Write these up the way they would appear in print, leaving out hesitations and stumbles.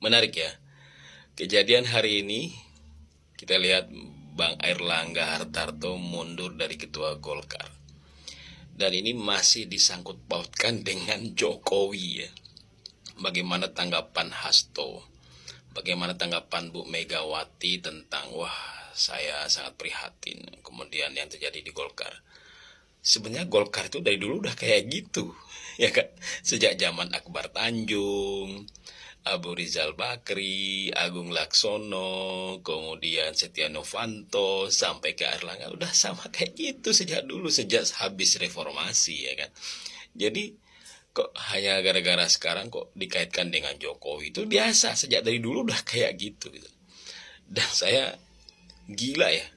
Menarik ya. Kejadian hari ini kita lihat Bang Airlangga Hartarto mundur dari ketua Golkar. Dan ini masih disangkut pautkan dengan Jokowi ya. Bagaimana tanggapan Hasto? Bagaimana tanggapan Bu Megawati tentang wah saya sangat prihatin kemudian yang terjadi di Golkar. Sebenarnya Golkar itu dari dulu udah kayak gitu ya kan, sejak zaman Akbar Tanjung, Abu Rizal Bakri, Agung Laksono, kemudian Setia Novanto sampai ke Erlangga udah sama kayak gitu sejak dulu, sejak habis reformasi ya kan. Jadi kok hanya gara-gara sekarang kok dikaitkan dengan Jokowi, itu biasa sejak dari dulu udah kayak gitu gitu. Dan saya gila ya,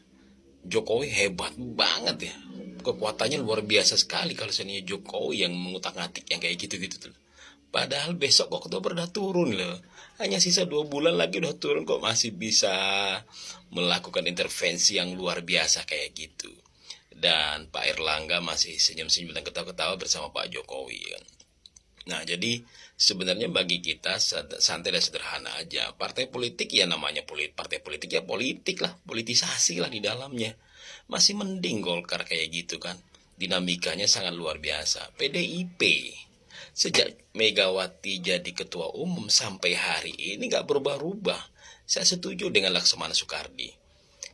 Jokowi hebat banget ya, kekuatannya luar biasa sekali kalau seandainya Jokowi yang mengutak-atik yang kayak gitu-gitu tuh. Padahal besok Oktober udah turun loh, hanya sisa 2 bulan lagi udah turun kok masih bisa melakukan intervensi yang luar biasa kayak gitu. Dan Pak Erlangga masih senyum-senyum dan ketawa-ketawa bersama Pak Jokowi kan. Nah, jadi sebenarnya bagi kita santai dan sederhana aja. Partai politik ya namanya partai politik ya politik lah, politisasi lah di dalamnya. Masih mending Golkar kayak gitu kan. Dinamikanya sangat luar biasa. PDIP sejak Megawati jadi ketua umum sampai hari ini gak berubah-ubah. Saya setuju dengan Laksamana Soekardi.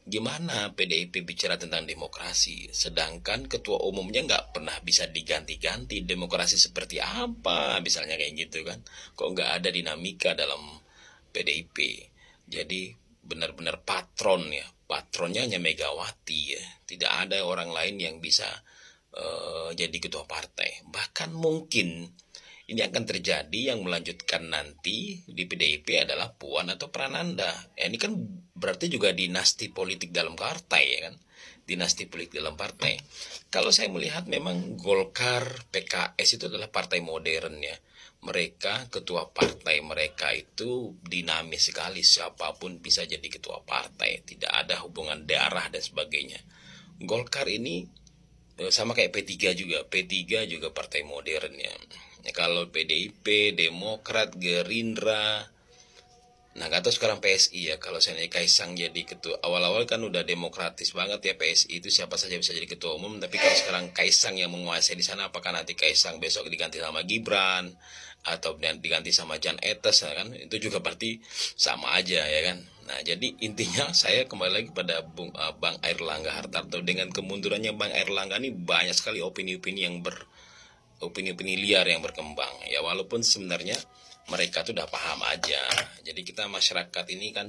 Gimana PDIP bicara tentang demokrasi, sedangkan ketua umumnya nggak pernah bisa diganti-ganti. Demokrasi seperti apa, misalnya kayak gitu kan? Kok nggak ada dinamika dalam PDIP? Jadi benar-benar patron ya, patronnya hanya Megawati ya. Tidak ada orang lain yang bisa jadi ketua partai. Bahkan mungkin ini akan terjadi yang melanjutkan nanti di PDIP adalah Puan atau Prananda. Ya, ini kan berarti juga dinasti politik dalam partai ya kan. Dinasti politik dalam partai. Kalau saya melihat memang Golkar, PKS itu adalah partai modern ya. Mereka, ketua partai mereka itu dinamis sekali. Siapapun bisa jadi ketua partai. Tidak ada hubungan darah dan sebagainya. Golkar ini sama kayak P3 juga. P3 juga partai modern ya. Ya, kalau PDIP, Demokrat, Gerindra, nah gak tahu sekarang PSI ya. Kalau saya Kaisang jadi ketua, awal-awal kan udah demokratis banget ya PSI itu siapa saja bisa jadi ketua umum. Tapi kalau sekarang Kaisang yang menguasai di sana, apakah nanti Kaisang besok diganti sama Gibran atau diganti sama Jan Etes ya kan? Itu juga berarti sama aja ya kan. Nah jadi intinya saya kembali lagi pada Bang Airlangga Hartarto. Dengan kemundurannya Bang Airlangga ini banyak sekali opini-opini opini liar yang berkembang ya, walaupun sebenarnya mereka tuh udah paham aja. Jadi kita masyarakat ini kan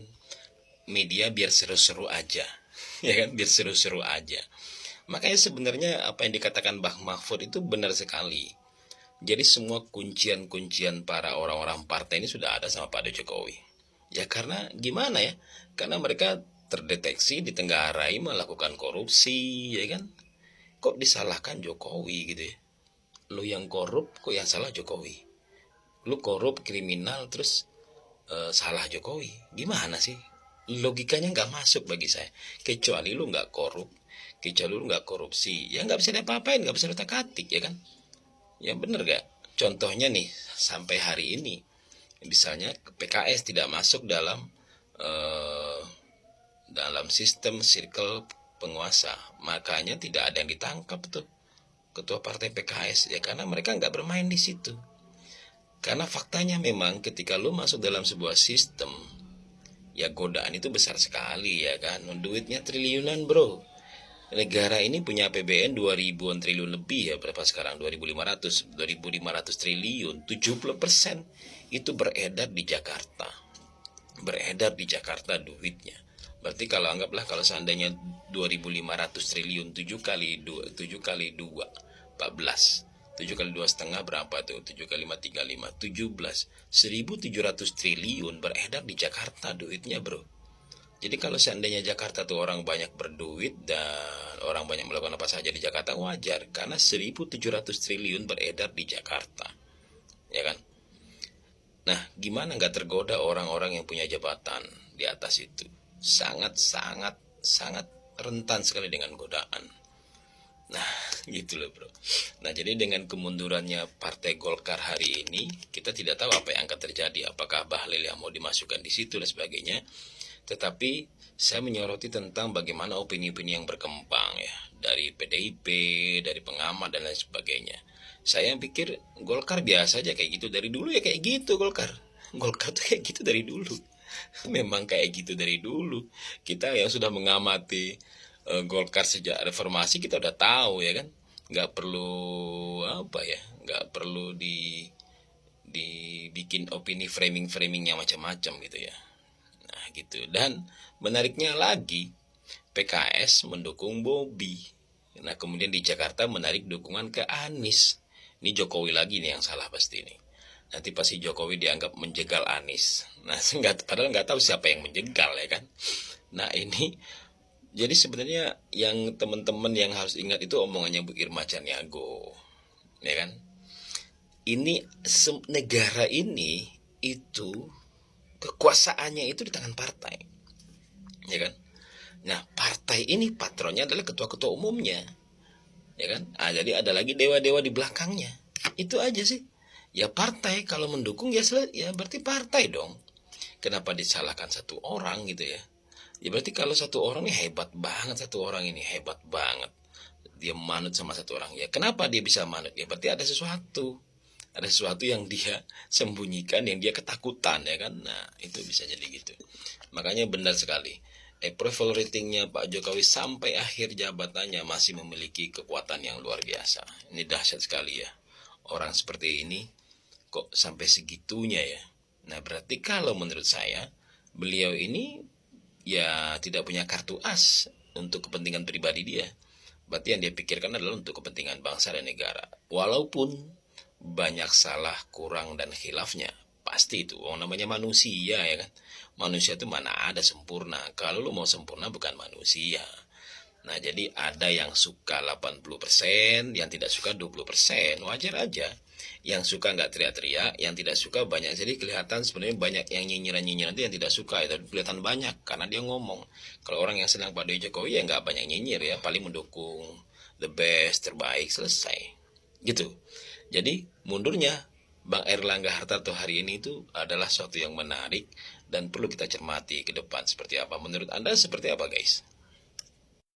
media biar seru-seru aja ya kan, biar seru-seru aja. Makanya sebenarnya apa yang dikatakan Bang Mahfud itu benar sekali. Jadi semua kuncian-kuncian para orang-orang partai ini sudah ada sama Pak Jokowi ya. Karena gimana ya, karena mereka terdeteksi ditenggarai melakukan korupsi ya kan. Kok disalahkan Jokowi gitu ya? Lu yang korup kok yang salah Jokowi, lu korup kriminal terus salah Jokowi, gimana sih? Logikanya nggak masuk bagi saya. Kecuali lu nggak korup, kecuali lu nggak korupsi, ya nggak bisa diapa-apain, nggak bisa ditak-atik ya kan. Ya bener gak? Contohnya nih sampai hari ini misalnya PKS tidak masuk eh, dalam sistem circle penguasa, makanya tidak ada yang ditangkap tuh ketua partai PKS ya, karena mereka nggak bermain di situ. Karena faktanya memang ketika lu masuk dalam sebuah sistem ya godaan itu besar sekali ya kan. Duitnya triliunan bro. Negara ini punya APBN 2000-an triliun lebih ya, berapa sekarang 2500 triliun, 70% itu beredar di Jakarta. Beredar di Jakarta duitnya. Berarti kalau anggaplah kalau seandainya 2500 triliun 7 kali 2 14. 7 kali 2,5 berapa tuh? 7 kali 5 35 17. 1700 triliun beredar di Jakarta duitnya, bro. Jadi kalau seandainya Jakarta tuh orang banyak berduit dan orang banyak melakukan apa saja di Jakarta, wajar karena 1700 triliun beredar di Jakarta. Ya kan? Nah, gimana nggak tergoda orang-orang yang punya jabatan di atas itu? Sangat sangat sangat rentan sekali dengan godaan. Nah, gitu loh bro. Nah, jadi dengan kemundurannya Partai Golkar hari ini, kita tidak tahu apa yang akan terjadi. Apakah Bahlil yang mau dimasukkan di situ dan sebagainya. Tetapi saya menyoroti tentang bagaimana opini-opini yang berkembang ya, dari PDIP, dari pengamat dan lain sebagainya. Saya pikir Golkar biasa aja kayak gitu dari dulu ya, kayak gitu Golkar. Golkar tuh kayak gitu dari dulu. Memang kayak gitu dari dulu. Kita yang sudah mengamati Golkar sejak reformasi kita udah tahu ya kan. Nggak perlu apa ya, nggak perlu dibikin opini framing yang macam-macam gitu ya. Nah gitu. Dan menariknya lagi, PKS mendukung Bobi. Nah kemudian di Jakarta menarik dukungan ke Anies. Ini Jokowi lagi nih yang salah pasti nih. Nanti pasti Jokowi dianggap menjegal Anies. Nah padahal nggak tahu siapa yang menjegal ya kan. Nah ini jadi sebenarnya yang teman-teman yang harus ingat itu omongannya Bu Irma Caniago, ya kan? Ini negara ini itu kekuasaannya itu di tangan partai, ya kan? Nah partai ini patronnya adalah ketua-ketua umumnya, ya kan? Jadi ada lagi dewa-dewa di belakangnya. Itu aja sih. Ya partai kalau mendukung ya berarti partai dong. Kenapa disalahkan satu orang gitu ya? Ya berarti kalau satu orang ini hebat banget, satu orang ini hebat banget. Dia manut sama satu orang. Ya kenapa dia bisa manut? Ya berarti ada sesuatu. Ada sesuatu yang dia sembunyikan, yang dia ketakutan ya kan. Nah itu bisa jadi gitu. Makanya benar sekali. Approval ratingnya Pak Jokowi sampai akhir jabatannya masih memiliki kekuatan yang luar biasa. Ini dahsyat sekali ya. Orang seperti ini kok sampai segitunya ya. Nah berarti kalau menurut saya beliau ini ya tidak punya kartu as untuk kepentingan pribadi dia. Berarti yang dia pikirkan adalah untuk kepentingan bangsa dan negara. Walaupun banyak salah, kurang, dan khilafnya. Pasti itu, namanya manusia ya kan. Manusia itu mana ada sempurna. Kalau lu mau sempurna bukan manusia. Nah jadi ada yang suka 80%, yang tidak suka 20%. Wajar aja. Yang suka nggak teriak-teriak, yang tidak suka banyak. Jadi kelihatan sebenarnya banyak yang nyinyiran-nyinyiran itu yang tidak suka. Itu kelihatan banyak karena dia ngomong. Kalau orang yang senang Pak Jokowi ya nggak banyak nyinyir ya. Paling mendukung the best, terbaik, selesai. Gitu. Jadi mundurnya Bang Airlangga Hartarto hari ini itu adalah sesuatu yang menarik dan perlu kita cermati ke depan seperti apa. Menurut Anda seperti apa guys?